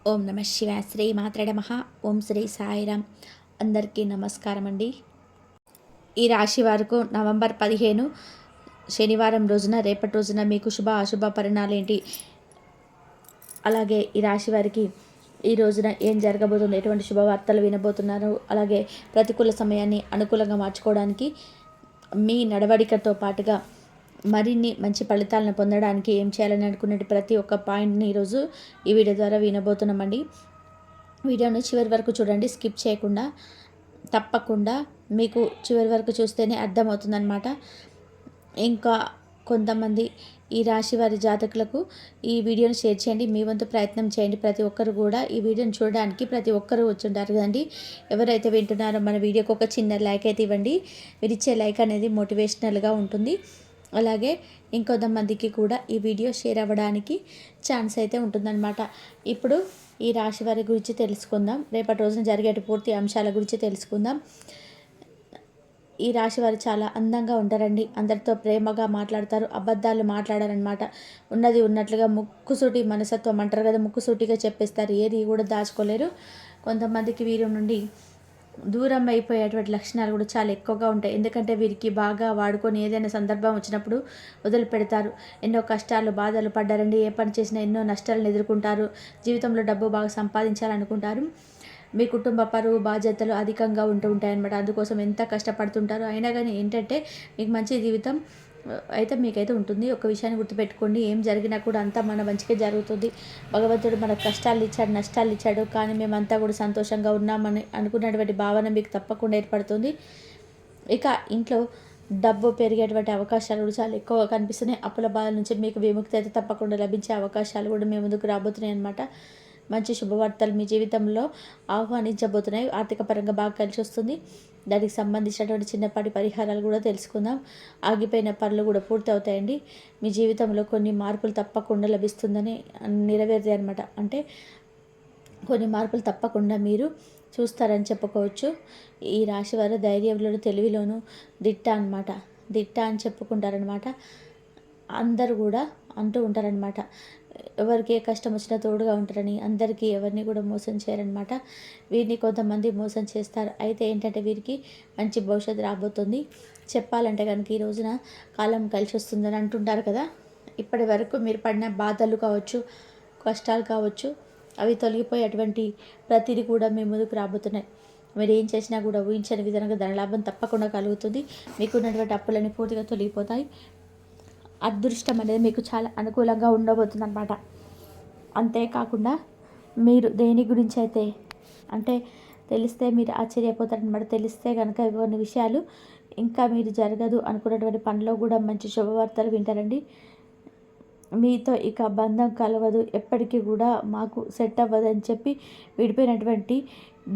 ఓం నమ శివాయ శ్రీ మాత్రే నమః. ఓం శ్రీ సాయిరామ్. అందరికీ నమస్కారం అండి. ఈ రాశి వారికి నవంబర్ 15 శనివారం రోజున, రేపటి రోజున మీకు శుభ అశుభ పరిణామాలు ఏంటి, అలాగే ఈ రాశి వారికి ఈ రోజున ఏం జరగబోతుంది, ఎటువంటి శుభవార్తలు వినబోతున్నారు, అలాగే ప్రతికూల సమయాన్ని అనుకూలంగా మార్చుకోవడానికి మీ నడవడికతో పాటుగా మరిన్ని మంచి ఫలితాలను పొందడానికి ఏం చేయాలని అనుకునే ప్రతి ఒక్క పాయింట్ని ఈరోజు ఈ వీడియో ద్వారా వినబోతున్నామండి. వీడియోను చివరి వరకు చూడండి, స్కిప్ చేయకుండా. తప్పకుండా మీకు చివరి వరకు చూస్తేనే అర్థమవుతుందన్నమాట. ఇంకా కొంతమంది ఈ రాశి వారి జాతకులకు ఈ వీడియోని షేర్ చేయండి, మీ వంతు ప్రయత్నం చేయండి. ప్రతి ఒక్కరు కూడా ఈ వీడియోని చూడడానికి ప్రతి ఒక్కరు వచ్చుంటారు కదండి. ఎవరైతే వింటున్నారో మన వీడియోకి ఒక చిన్న లైక్ అయితే ఇవ్వండి. మీరు ఇచ్చే లైక్ అనేది మోటివేషనల్గా ఉంటుంది. అలాగే ఇంకొంతమందికి కూడా ఈ వీడియో షేర్ అవ్వడానికి ఛాన్స్ అయితే ఉంటుందన్నమాట. ఇప్పుడు ఈ రాశి వారి గురించి తెలుసుకుందాం. రేపటి రోజున జరిగే పూర్తి అంశాల గురించి తెలుసుకుందాం. ఈ రాశి వారు చాలా అందంగా ఉంటారండి. అందరితో ప్రేమగా మాట్లాడతారు, అబద్ధాలు మాట్లాడారనమాట. ఉన్నది ఉన్నట్లుగా ముక్కుసూటి మనసత్వం అంటారు కదా, ముక్కుసూటిగా చెప్పేస్తారు, ఏది కూడా దాచుకోలేరు. కొంతమందికి వీరి నుండి దూరం అయిపోయేటువంటి లక్షణాలు కూడా చాలా ఎక్కువగా ఉంటాయి. ఎందుకంటే వీరికి బాగా వాడుకొని ఏదైనా సందర్భం వచ్చినప్పుడు వదిలిపెడతారు. ఎన్నో కష్టాలు బాధలు పడ్డారండి. ఏ పని చేసినా ఎన్నో నష్టాలను ఎదుర్కొంటారు. జీవితంలో డబ్బు బాగా సంపాదించాలనుకుంటారు. మీ కుటుంబ పరువు బాధ్యతలు అధికంగా ఉంటాయన్నమాట. అందుకోసం ఎంత కష్టపడుతుంటారో అయినా కానీ ఏంటంటే మీకు మంచి జీవితం అయితే మీకైతే ఉంటుంది. ఒక విషయాన్ని గుర్తుపెట్టుకోండి, ఏం జరిగినా కూడా అంతా మన మంచిగా జరుగుతుంది. భగవంతుడు మనకు కష్టాలు ఇచ్చాడు, నష్టాలు ఇచ్చాడు, కానీ మేమంతా కూడా సంతోషంగా ఉన్నామని అనుకున్నటువంటి భావన మీకు తప్పకుండా ఏర్పడుతుంది. ఇక ఇంట్లో డబ్బు పెరిగేటువంటి అవకాశాలు కూడా చాలా ఎక్కువగా కనిపిస్తున్నాయి. అప్పుల బాధల నుంచి మీకు విముక్తి అయితే తప్పకుండా లభించే అవకాశాలు కూడా మీ ముందుకు రాబోతున్నాయి అన్నమాట. మంచి శుభవార్తలు మీ జీవితంలో ఆహ్వానించబోతున్నాయి. ఆర్థిక పరంగా బాగా కలిసి వస్తుంది. దానికి సంబంధించినటువంటి చిన్నపాటి పరిహారాలు కూడా తెలుసుకుందాం. ఆగిపోయిన పనులు కూడా పూర్తి అవుతాయండి. మీ జీవితంలో కొన్ని మార్పులు తప్పకుండా లభిస్తుందని నెరవేరుతాయి అనమాట. అంటే కొన్ని మార్పులు తప్పకుండా మీరు చూస్తారని చెప్పుకోవచ్చు. ఈ రాశి వారు ధైర్యంలోను తెలివిలోను దిట్ట అనమాట. దిట్ట అని చెప్పుకుంటారనమాట. అందరూ కూడా అంటూ ఉంటారనమాట, ఎవరికి ఏ కష్టం వచ్చినా తోడుగా ఉంటారని. అందరికీ ఎవరిని కూడా మోసం చేయరనమాట. వీరిని కొంతమంది మోసం చేస్తారు. అయితే ఏంటంటే వీరికి మంచి భవిష్యత్తు రాబోతుంది. చెప్పాలంటే కనుక ఈ రోజున కాలం కలిసి వస్తుందని అంటుంటారు కదా. ఇప్పటి వరకు మీరు పడిన బాధలు కావచ్చు, కష్టాలు కావచ్చు, అవి తొలగిపోయి అటువంటి ప్రతిదీ కూడా మీ ముందుకు రాబోతున్నాయి. మీరు ఏం చేసినా కూడా ఊహించని విధంగా ధనలాభం తప్పకుండా కలుగుతుంది. మీకున్నటువంటి అప్పులన్నీ పూర్తిగా తొలగిపోతాయి. అదృష్టం అనేది మీకు చాలా అనుకూలంగా ఉండబోతుంది అనమాట. అంతేకాకుండా మీరు దేని గురించి అయితే అంటే తెలిస్తే మీరు ఆశ్చర్యపోతారనమాట. తెలిస్తే కనుక కొన్ని విషయాలు ఇంకా మీరు జరగదు అనుకున్నటువంటి పనిలో కూడా మంచి శుభవార్తలు వింటారండి. మీతో ఇక బంధం కలవదు, ఎప్పటికీ కూడా మాకు సెట్ అవ్వదు అని చెప్పి విడిపోయినటువంటి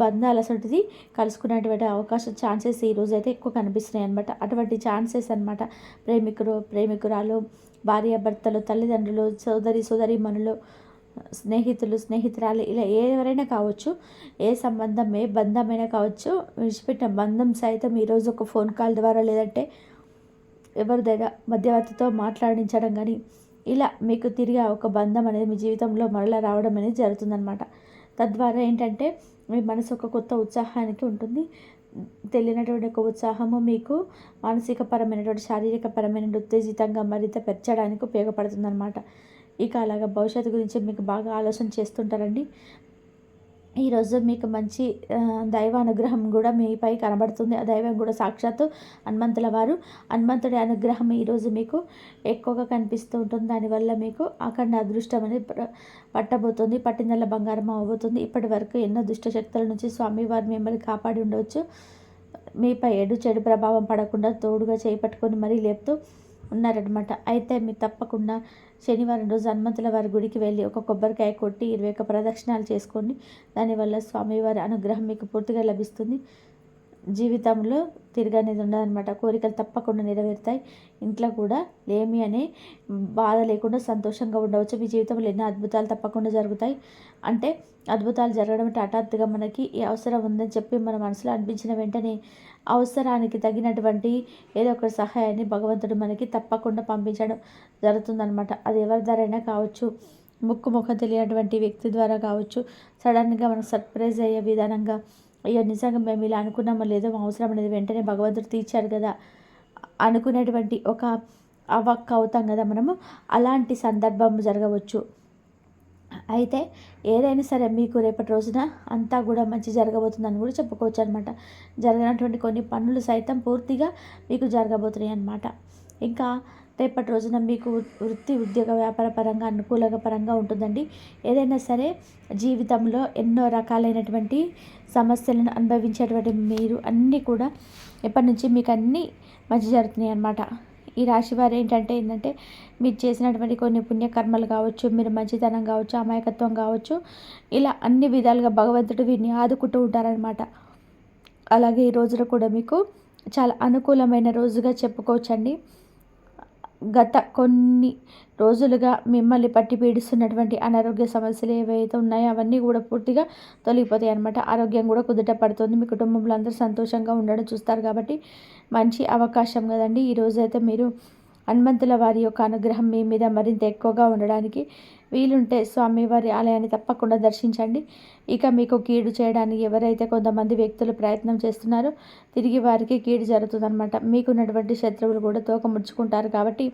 బంధాలు అసలుది కలుసుకునేటువంటి అవకాశం ఛాన్సెస్ ఈరోజు అయితే ఎక్కువ కనిపిస్తున్నాయి అనమాట. అటువంటి ఛాన్సెస్ అనమాట. ప్రేమికురాలు, భార్యాభర్తలు, తల్లిదండ్రులు, సోదరీమణులు, స్నేహితురాలు, ఇలా ఎవరైనా కావచ్చు. ఏ సంబంధం, ఏ బంధమైనా కావచ్చు. విడిచిపెట్టిన బంధం సైతం ఈరోజు ఒక ఫోన్ కాల్ ద్వారా లేదంటే ఎవరిదైనా మధ్యవర్తితో మాట్లాడించడం కానీ ఇలా మీకు తిరిగి ఒక బంధం అనేది మీ జీవితంలో మరలా రావడం అనేది జరుగుతుందనమాట. తద్వారా ఏంటంటే మీ మనసు ఒక కొత్త ఉత్సాహానికి ఉంటుంది. తెలియనటువంటి ఒక ఉత్సాహము మీకు మానసిక పరమైనటువంటి, శారీరక పరమైన ఉత్తేజితంగా మరింత పెంచడానికి ఉపయోగపడుతుందన్నమాట. ఇక అలాగా భవిష్యత్తు గురించి మీకు బాగా ఆలోచన చేస్తుంటారండి. ఈరోజు మీకు మంచి దైవ అనుగ్రహం కూడా మీపై కనబడుతుంది. ఆ దైవం కూడా సాక్షాత్తు హనుమంతుల వారు. హనుమంతుడి అనుగ్రహం ఈరోజు మీకు ఎక్కువగా కనిపిస్తూ ఉంటుంది. దానివల్ల మీకు అఖండ అదృష్టం అనేది పట్టబోతుంది. పట్టిందల్ల బంగారం అవ్వబోతుంది. ఇప్పటి వరకు ఎన్నో దుష్ట శక్తుల నుంచి స్వామివారు మిమ్మల్ని కాపాడి ఉండవచ్చు. మీపై చెడు ప్రభావం పడకుండా తోడుగా చేపట్టుకొని మరీ లేపుతూ ఉన్నారనమాట. అయితే మీరు తప్పకుండా శనివారం రోజు హనుమంతుల వారి గుడికి వెళ్ళి ఒక కొబ్బరికాయ కొట్టి 21 ప్రదక్షిణాలు చేసుకొని దానివల్ల స్వామివారి అనుగ్రహం మీకు పూర్తిగా లభిస్తుంది. జీవితంలో తిరగనేది ఉండదన్నమాట. కోరికలు తప్పకుండా నెరవేరుతాయి. ఇంట్లో కూడా లేమి అనే బాధ లేకుండా సంతోషంగా ఉండవచ్చు. మీ జీవితంలో ఎన్నో అద్భుతాలు తప్పకుండా జరుగుతాయి. అంటే అద్భుతాలు జరగడం అంటే హఠాత్తుగా మనకి ఈ అవసరం ఉందని చెప్పి మన మనసులో అనిపించిన వెంటనే అవసరానికి తగినటువంటి ఏదో ఒక సహాయాన్ని భగవంతుడు మనకి తప్పకుండా పంపించడం జరుగుతుందనమాట. అది ఎవరి ధరైనా కావచ్చు. ముఖం తెలియనటువంటి వ్యక్తి ద్వారా కావచ్చు, సడన్గా మనకు సర్ప్రైజ్ అయ్యే విధానంగా, అయ్యో నిజంగా మేము ఇలా అనుకున్నామో లేదో మా అవసరం అనేది వెంటనే భగవంతుడు తీర్చాడు కదా అనుకునేటువంటి ఒక అవాక్ అవుతాం కదా మనము. అలాంటి సందర్భం జరగవచ్చు. అయితే ఏదైనా సరే మీకు రేపటి రోజున అంతా కూడా మంచి జరగబోతుందని కూడా చెప్పుకోవచ్చు అనమాట. జరగనటువంటి కొన్ని పనులు సైతం పూర్తిగా మీకు జరగబోతున్నాయి అన్నమాట. ఇంకా రేపటి రోజున మీకు వృత్తి, ఉద్యోగ, వ్యాపార పరంగా అనుకూలపరంగా ఉంటుందండి. ఏదైనా సరే జీవితంలో ఎన్నో రకాలైనటువంటి సమస్యలను అనుభవించేటువంటి మీరు అన్నీ కూడా ఎప్పటి నుంచి మీకు అన్నీ మంచి జరుగుతున్నాయి అన్నమాట. ఈ రాశి వారు ఏంటంటే మీరు చేసినటువంటి కొన్ని పుణ్యకర్మలు కావచ్చు, మీరు మంచితనం కావచ్చు, అమాయకత్వం కావచ్చు, ఇలా అన్ని విధాలుగా భగవంతుడు వీరిని ఆదుకుంటూ ఉంటారనమాట. అలాగే ఈ రోజున కూడా మీకు చాలా అనుకూలమైన రోజుగా చెప్పుకోవచ్చండి. గత కొన్ని రోజులుగా మిమ్మల్ని పట్టి పీడిస్తున్నటువంటి అనారోగ్య సమస్యలు ఏవైతే ఉన్నాయో అవన్నీ కూడా పూర్తిగా తొలగిపోతాయి అన్నమాట. ఆరోగ్యం కూడా కుదుట పడుతుంది. మీ కుటుంబంలో అందరూ సంతోషంగా ఉండడం చూస్తారు కాబట్టి మంచి అవకాశం కదండి. ఈరోజైతే మీరు హనుమంతుల వారి యొక్క అనుగ్రహం మీ మీద మరింత ఎక్కువగా ఉండడానికి వీలుంటే స్వామివారి ఆలయాన్ని తప్పకుండా దర్శించండి. ఇక మీకు కీడు చేయడానికి ఎవరైతే కొంతమంది వ్యక్తులు ప్రయత్నం చేస్తున్నారో తిరిగి వారికి కీడు జరుగుతుందన్నమాట. మీకున్నటువంటి శత్రువులు కూడా తోక ముడుచుకుంటారు కాబట్టి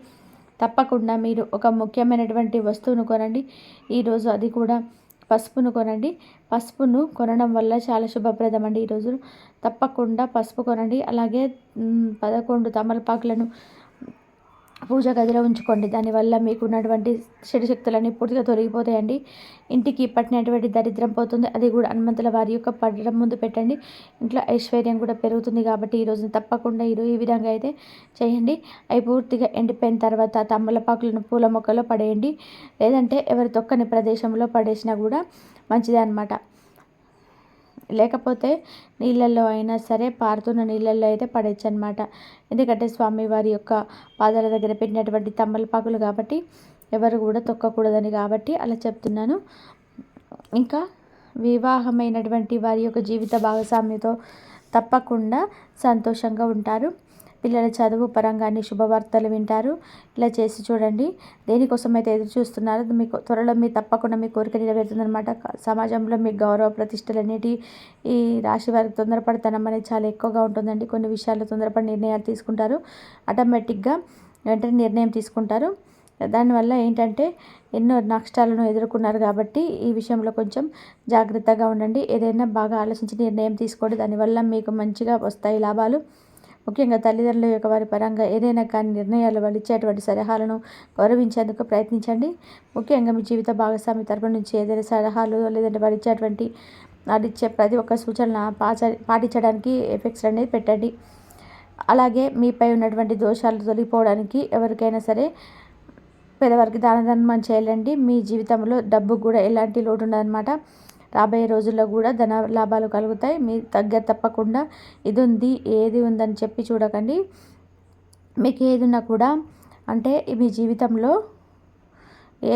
తప్పకుండా మీరు ఒక ముఖ్యమైనటువంటి వస్తువును కొనండి ఈరోజు. అది కూడా పసుపును కొనండి. పసుపును కొనడం వల్ల చాలా శుభప్రదం అండి. ఈరోజు తప్పకుండా పసుపు కొనండి. అలాగే 11 తమలపాకులను పూజ గదిలో ఉంచుకోండి. దానివల్ల మీకు ఉన్నటువంటి చెడు శక్తులన్నీ పూర్తిగా తొలగిపోతాయండి. ఇంటికి పట్టినటువంటి దరిద్రం పోతుంది. అది కూడా హనుమంతుల వారి యొక్క పడడం ముందు పెట్టండి. ఇంట్లో ఐశ్వర్యం కూడా పెరుగుతుంది. కాబట్టి ఈరోజు తప్పకుండా ఈ విధంగా అయితే చేయండి. అవి పూర్తిగా ఎండిపోయిన తర్వాత తమలపాకులను పూల మొక్కలో పడేయండి. లేదంటే ఎవరి తొక్కని ప్రదేశంలో పడేసినా కూడా మంచిదే అన్నమాట. లేకపోతే నీళ్ళల్లో అయినా సరే పారుతున్న నీళ్ళల్లో అయితే పడేయచ్చు అనమాట. ఎందుకంటే స్వామివారి యొక్క పాదాల దగ్గర పెట్టినటువంటి తమలపాకులు కాబట్టి ఎవరు కూడా తొక్కకూడదని కాబట్టి అలా చెప్తున్నాను. ఇంకా వివాహమైనటువంటి వారి యొక్క జీవిత భాగస్వామితో తప్పకుండా సంతోషంగా ఉంటారు. పిల్లల చదువు పరంగా అన్ని శుభవార్తలు వింటారు. ఇలా చేసి చూడండి. దేనికోసం అయితే ఎదురు చూస్తున్నారో మీకు త్వరలో మీ తప్పకుండా మీ కోరిక నెరవేరుతుందన్నమాట. సమాజంలో మీ గౌరవ ప్రతిష్టలు అనేటివి ఈ రాశి వారికి తొందరపడతనం అనేది చాలా ఎక్కువగా ఉంటుందండి. కొన్ని విషయాల్లో తొందరపడి నిర్ణయాలు తీసుకుంటారు. ఆటోమేటిక్గా వెంటనే నిర్ణయం తీసుకుంటారు. దానివల్ల ఏంటంటే ఎన్నో నష్టాలను ఎదుర్కొన్నారు కాబట్టి ఈ విషయంలో కొంచెం జాగ్రత్తగా ఉండండి. ఏదైనా బాగా ఆలోచించి నిర్ణయం తీసుకోండి. దానివల్ల మీకు మంచిగా వస్తాయి లాభాలు. ముఖ్యంగా తల్లిదండ్రుల యొక్క వారి పరంగా ఏదైనా కానీ నిర్ణయాలు వాళ్ళు ఇచ్చేటువంటి సలహాలను గౌరవించేందుకు ప్రయత్నించండి. ముఖ్యంగా మీ జీవిత భాగస్వామి తరపు నుంచి ఏదైనా సలహాలు లేదంటే వారు ఇచ్చేటువంటి ఇచ్చే ప్రతి ఒక్క సూచనలు పాటించడానికి ఎఫెక్ట్స్ అనేది పెట్టండి. అలాగే మీపై ఉన్నటువంటి దోషాలు తొలగిపోవడానికి ఎవరికైనా సరే పేదవారికి దాన ధర్మం చేయాలండి. మీ జీవితంలో డబ్బు కూడా ఎలాంటి లోటు ఉండదన్నమాట. రాబోయే రోజుల్లో కూడా ధన లాభాలు కలుగుతాయి. మీ దగ్గర తప్పకుండా ఇది ఉంది ఏది ఉందని చెప్పి చూడకండి. మీకు ఏదున్నా కూడా అంటే మీ జీవితంలో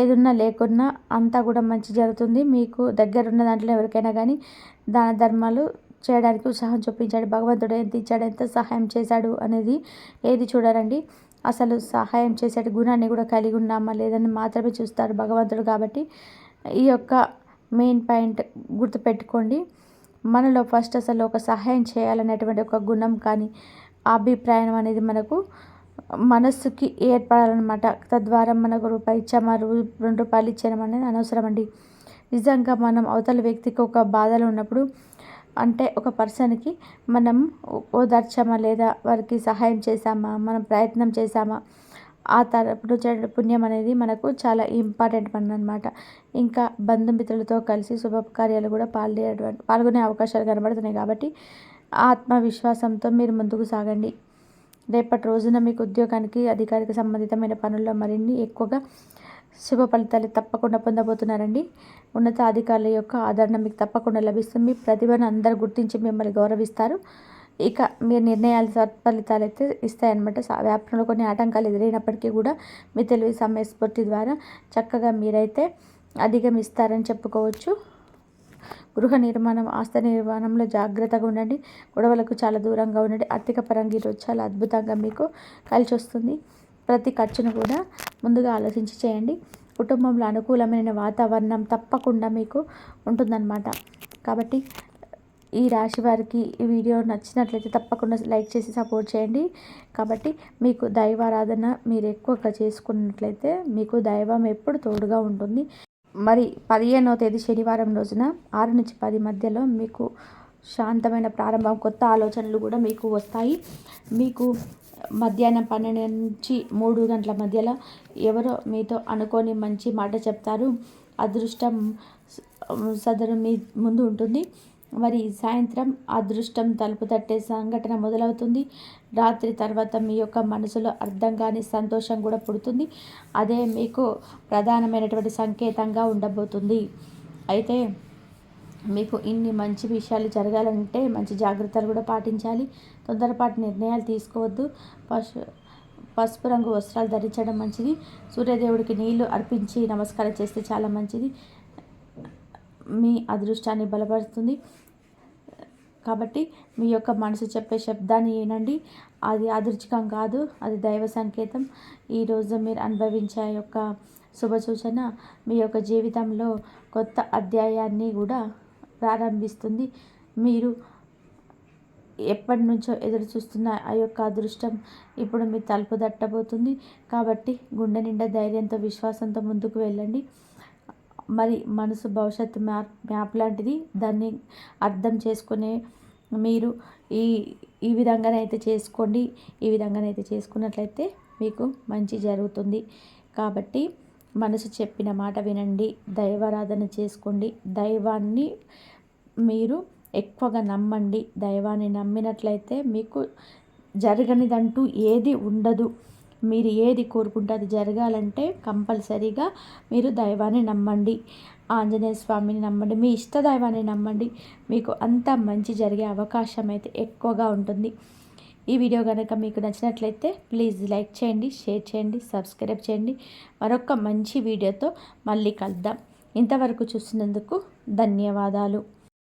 ఏదున్నా లేకున్నా అంతా కూడా మంచి జరుగుతుంది. మీకు దగ్గర ఉన్న దాంట్లో ఎవరికైనా కానీ దాన ధర్మాలు చేయడానికి ఉత్సాహం చూపించాడు. భగవంతుడు ఎంత ఇచ్చాడు, ఎంత సహాయం చేశాడు అనేది ఏది చూడరండి. అసలు సహాయం చేసే గుణాన్ని కూడా కలిగి ఉన్నామా లేదని మాత్రమే చూస్తారు భగవంతుడు. కాబట్టి ఈ యొక్క మెయిన్ పాయింట్ గుర్తుపెట్టుకోండి. మనలో ఫస్ట్ అసలు ఒక సహాయం చేయాలనేటువంటి ఒక గుణం కానీ అభిప్రాయం అనేది మనకు మనస్సుకి ఏర్పడాలన్నమాట. తద్వారా మనకు రూపాయి ఇచ్చామా 2 రూపాయలు ఇచ్చామా అనేది అనవసరం అండి. నిజంగా మనం అవతల వ్యక్తికి ఒక బాధలో ఉన్నప్పుడు అంటే ఒక పర్సన్కి మనం ఓదార్చామా లేదా వారికి సహాయం చేశామా మనం ప్రయత్నం చేశామా ఆ తరపు నుంచి పుణ్యం అనేది మనకు చాలా ఇంపార్టెంట్ పని అనమాట. ఇంకా బంధుమిత్రులతో కలిసి శుభకార్యాలు కూడా పాల్గొనే అవకాశాలు కనబడుతున్నాయి. కాబట్టి ఆత్మవిశ్వాసంతో మీరు ముందుకు సాగండి. రేపటి రోజున మీకు ఉద్యోగానికి అధికారిక సంబంధితమైన పనుల్లో మరిన్ని ఎక్కువగా శుభ ఫలితాలు తప్పకుండా పొందబోతున్నారండి. ఉన్నత అధికారుల యొక్క ఆదరణ మీకు తప్పకుండా లభిస్తుంది. మీ ప్రతిభను అందరూ గుర్తించి మిమ్మల్ని గౌరవిస్తారు. ఇక మీ నిర్ణయాలు సత్ఫలితాలు అయితే ఇస్తాయన్నమాట. వ్యాపారంలో కొన్ని ఆటంకాలు ఎదురైనప్పటికీ కూడా మీ తెలివి సమయస్ఫూర్తి ద్వారా చక్కగా మీరైతే అధిగమిస్తారని చెప్పుకోవచ్చు. గృహ నిర్మాణం ఆస్తి నిర్మాణంలో జాగ్రత్తగా ఉండండి. గొడవలకు చాలా దూరంగా ఉండండి. ఆర్థిక పరంగా ఈరోజు చాలా అద్భుతంగా మీకు కలిసి వస్తుంది. ప్రతి ఖర్చును కూడా ముందుగా ఆలోచించి చేయండి. కుటుంబంలో అనుకూలమైన వాతావరణం తప్పకుండా మీకు ఉంటుందన్నమాట. కాబట్టి ఈ రాశి వారికి ఈ వీడియో నచ్చినట్లయితే తప్పకుండా లైక్ చేసి సపోర్ట్ చేయండి. కాబట్టి మీకు దైవారాధన మీరు ఎక్కువగా చేసుకున్నట్లయితే మీకు దైవం ఎప్పుడు తోడుగా ఉంటుంది. మరి 15వ తేదీ శనివారం రోజున 6 నుంచి 10 మధ్యలో మీకు శాంతమైన ప్రారంభం, కొత్త ఆలోచనలు కూడా మీకు వస్తాయి. మీకు మధ్యాహ్నం 12 నుంచి 3 గంటల మధ్యలో ఎవరో మీతో అనుకోని మంచి మాట చెప్తారు. అదృష్టం సదరు మీ ముందు ఉంటుంది. మరి సాయంత్రం అదృష్టం తలుపు తట్టే సంఘటన మొదలవుతుంది. రాత్రి తర్వాత మీ యొక్క మనసులో అర్థం కాని సంతోషం కూడా పుడుతుంది. అదే మీకు ప్రధానమైనటువంటి సంకేతంగా ఉండబోతుంది. అయితే మీకు ఇన్ని మంచి విషయాలు జరగాలంటే మంచి జాగ్రత్తలు కూడా పాటించాలి. తొందరపాటు నిర్ణయాలు తీసుకోవద్దు. పసుపు రంగు వస్త్రాలు ధరించడం మంచిది. సూర్యదేవుడికి నీళ్లు అర్పించి నమస్కారం చేస్తే చాలా మంచిది. మీ అదృష్టాన్ని బలపరుస్తుంది. కాబట్టి మీ యొక్క మనసు చెప్పే శబ్దాన్ని వినండి. అది అదృచ్ఛికం కాదు, అది దైవ సంకేతం. ఈరోజు మీరు అనుభవించే యొక్క శుభ సూచన మీ యొక్క జీవితంలో కొత్త అధ్యాయాన్ని కూడా ప్రారంభిస్తుంది. మీరు ఎప్పటి నుంచో ఎదురు చూస్తున్న ఆ యొక్క అదృష్టం ఇప్పుడు మీ తలుపు తట్టబోతుంది. కాబట్టి గుండె నిండా ధైర్యంతో, విశ్వాసంతో ముందుకు వెళ్ళండి. మరి మనసు భవిష్యత్తు మ్యాప్ లాంటిది. దాన్ని అర్థం చేసుకునే మీరు ఈ విధంగానైతే చేసుకోండి. ఈ విధంగానైతే చేసుకున్నట్లయితే మీకు మంచి జరుగుతుంది. కాబట్టి మనసు చెప్పిన మాట వినండి, దైవారాధన చేసుకోండి. దైవాన్ని మీరు ఎక్కువగా నమ్మండి. దైవాన్ని నమ్మినట్లయితే మీకు జరగనిదంటూ ఏది ఉండదు. మీరు ఏది కోరుకుంటే అది జరగాలంటే కంపల్సరీగా మీరు దైవాన్ని నమ్మండి. ఆంజనేయ స్వామిని నమ్మండి, మీ ఇష్ట దైవాన్ని నమ్మండి. మీకు అంత మంచి జరిగే అవకాశం అయితే ఎక్కువగా ఉంటుంది. ఈ వీడియో కనుక మీకు నచ్చినట్లయితే ప్లీజ్ లైక్ చేయండి, షేర్ చేయండి, సబ్స్క్రైబ్ చేయండి. మరొక మంచి వీడియోతో మళ్ళీ కలుద్దాం. ఇంతవరకు చూసినందుకు ధన్యవాదాలు.